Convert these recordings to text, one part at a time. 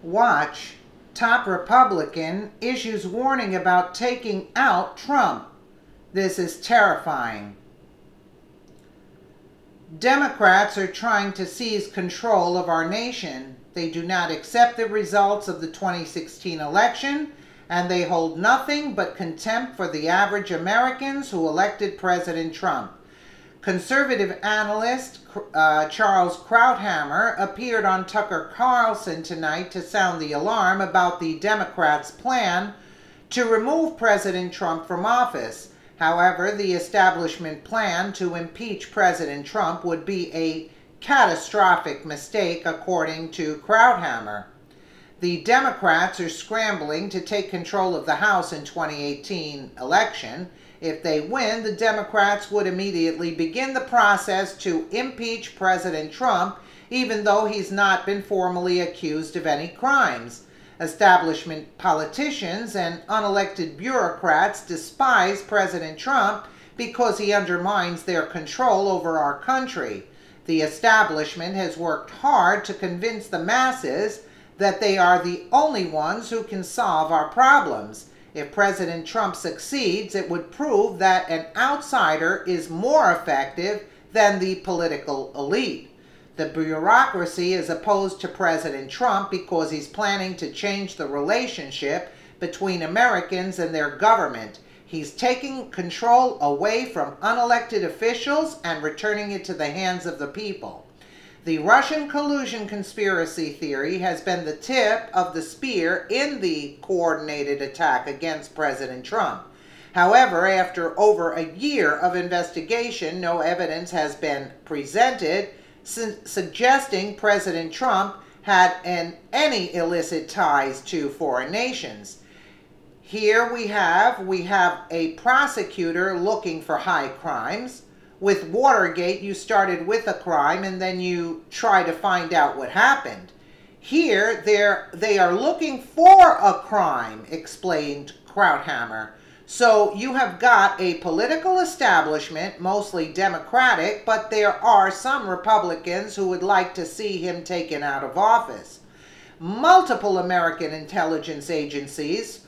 Watch, top Republican issues warning about taking out Trump. This is terrifying. Democrats are trying to seize control of our nation. They do not accept the results of the 2016 election, and they hold nothing but contempt for the average Americans who elected President Trump. Conservative analyst Charles Krauthammer appeared on Tucker Carlson tonight to sound the alarm about the Democrats' plan to remove President Trump from office. However, the establishment plan to impeach President Trump would be a catastrophic mistake, according to Krauthammer. The Democrats are scrambling to take control of the House in 2018 election. If they win, the Democrats would immediately begin the process to impeach President Trump, even though he's not been formally accused of any crimes. Establishment politicians and unelected bureaucrats despise President Trump because he undermines their control over our country. The establishment has worked hard to convince the masses that they are the only ones who can solve our problems. If President Trump succeeds, it would prove that an outsider is more effective than the political elite. The bureaucracy is opposed to President Trump because he's planning to change the relationship between Americans and their government. He's taking control away from unelected officials and returning it to the hands of the people. The Russian collusion conspiracy theory has been the tip of the spear in the coordinated attack against President Trump. However, after over a year of investigation, no evidence has been presented suggesting President Trump had any illicit ties to foreign nations. Here we have a prosecutor looking for high crimes. With Watergate, you started with a crime and then you try to find out what happened. Here, they are looking for a crime, explained Krauthammer. So you have got a political establishment, mostly Democratic, but there are some Republicans who would like to see him taken out of office. Multiple American intelligence agencies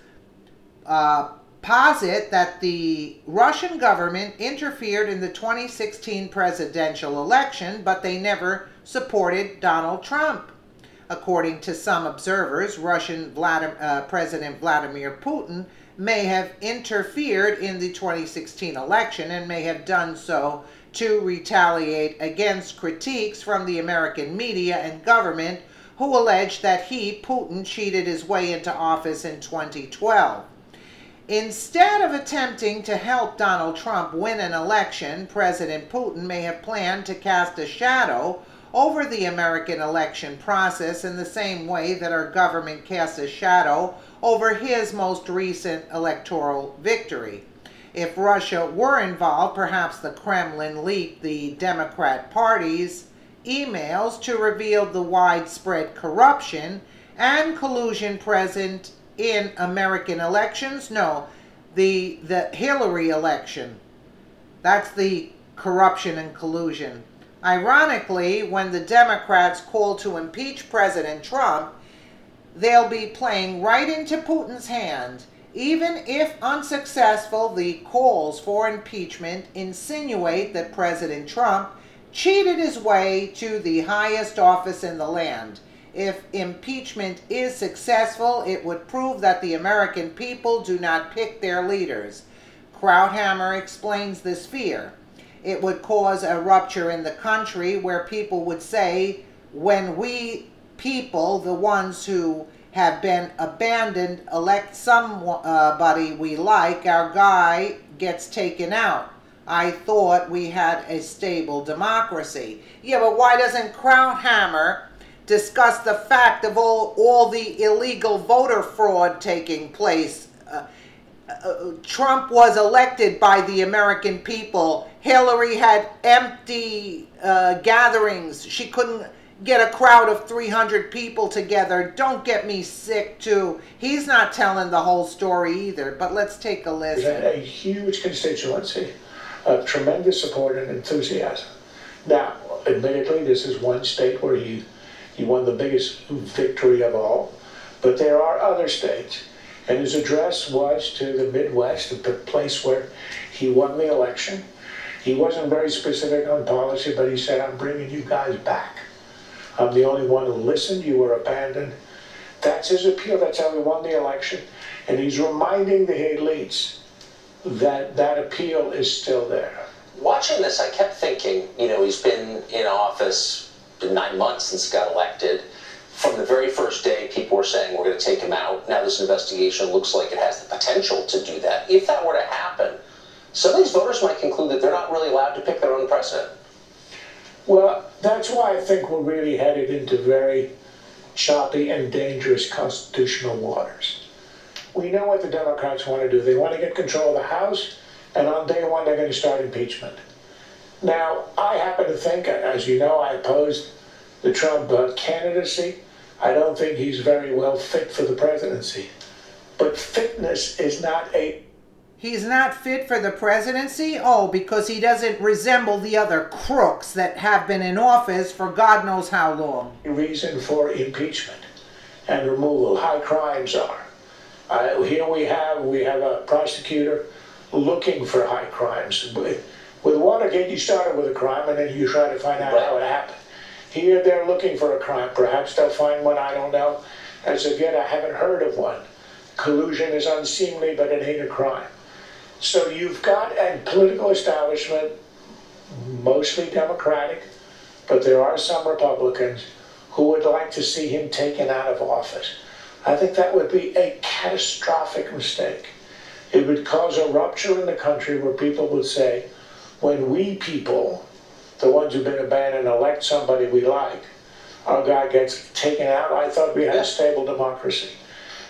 posit that the Russian government interfered in the 2016 presidential election, but they never supported Donald Trump. According to some observers, Russian President Vladimir Putin may have interfered in the 2016 election and may have done so to retaliate against critiques from the American media and government who alleged that he, Putin, cheated his way into office in 2012. Instead of attempting to help Donald Trump win an election, President Putin may have planned to cast a shadow over the American election process in the same way that our government casts a shadow over his most recent electoral victory. If Russia were involved, perhaps the Kremlin leaked the Democrat Party's emails to reveal the widespread corruption and collusion present in American elections. No, the Hillary election. That's the corruption and collusion. Ironically, when the Democrats call to impeach President Trump, they'll be playing right into Putin's hand. Even if unsuccessful, the calls for impeachment insinuate that President Trump cheated his way to the highest office in the land. If impeachment is successful, it would prove that the American people do not pick their leaders. Krauthammer explains this fear. It would cause a rupture in the country where people would say, when we people, the ones who have been abandoned, elect somebody we like, our guy gets taken out. I thought we had a stable democracy. Yeah, but why doesn't Krauthammer discuss the fact of all the illegal voter fraud taking place? Trump was elected by the American people. Hillary had empty gatherings. She couldn't get a crowd of 300 people together. Don't get me sick, too. He's not telling the whole story either, but let's take a listen. A huge constituency of tremendous support and enthusiasm. Now, admittedly, this is one state where he He won the biggest victory of all. But there are other states. And his address was to the Midwest, the place where he won the election. He wasn't very specific on policy, but he said, I'm bringing you guys back. I'm the only one who listened. You were abandoned. That's his appeal. That's how he won the election. And he's reminding the elites that that appeal is still there. Watching this, I kept thinking, you know, he's been in office 9 months since he got elected. From the very first day, people were saying, we're going to take him out. Now this investigation looks like it has the potential to do that. If that were to happen, some of these voters might conclude that they're not really allowed to pick their own president. Well, that's why I think we're really headed into very choppy and dangerous constitutional waters. We know what the Democrats want to do. They want to get control of the House, and on day one, they're going to start impeachment. Now, I happen to think, as you know, I opposed the Trump candidacy. I don't think he's very well fit for the presidency. But fitness is not a... He's not fit for the presidency? Oh, because he doesn't resemble the other crooks that have been in office for God knows how long. Reason for impeachment and removal. High crimes are. Here we have a prosecutor looking for high crimes. With Watergate, you started with a crime and then you try to find out how it happened. Here they're looking for a crime. Perhaps they'll find one, I don't know. As of yet, I haven't heard of one. Collusion is unseemly, but it ain't a crime. So you've got a political establishment, mostly Democratic, but there are some Republicans who would like to see him taken out of office. I think that would be a catastrophic mistake. It would cause a rupture in the country where people would say, when we people, the ones who've been abandoned, elect somebody we like, our guy gets taken out. I thought we had a stable democracy.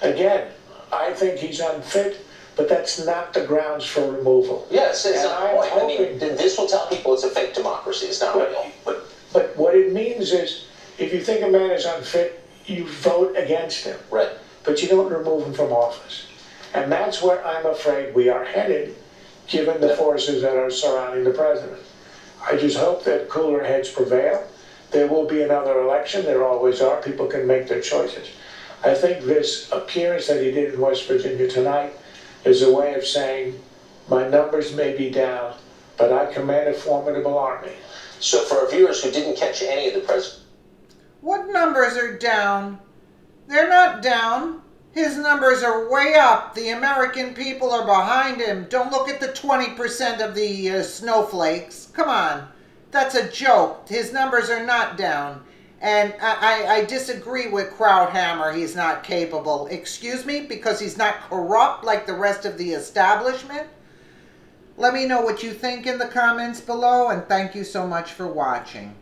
Again, I think he's unfit, but that's not the grounds for removal. Yes, it's not the point. I mean, this will tell people it's a fake democracy. It's not real. But what it means is, if you think a man is unfit, you vote against him. Right. But you don't remove him from office. And that's where I'm afraid we are headed, given the forces that are surrounding the president. I just hope that cooler heads prevail. There will be another election. There always are. People can make their choices. I think this appearance that he did in West Virginia tonight is a way of saying, my numbers may be down, but I command a formidable army. So for our viewers who didn't catch any of the president... What numbers are down? They're not down. His numbers are way up. The American people are behind him. Don't look at the 20% of the snowflakes. Come on. That's a joke. His numbers are not down. And I disagree with Krauthammer. He's not capable. Excuse me? Because he's not corrupt like the rest of the establishment? Let me know what you think in the comments below, and thank you so much for watching.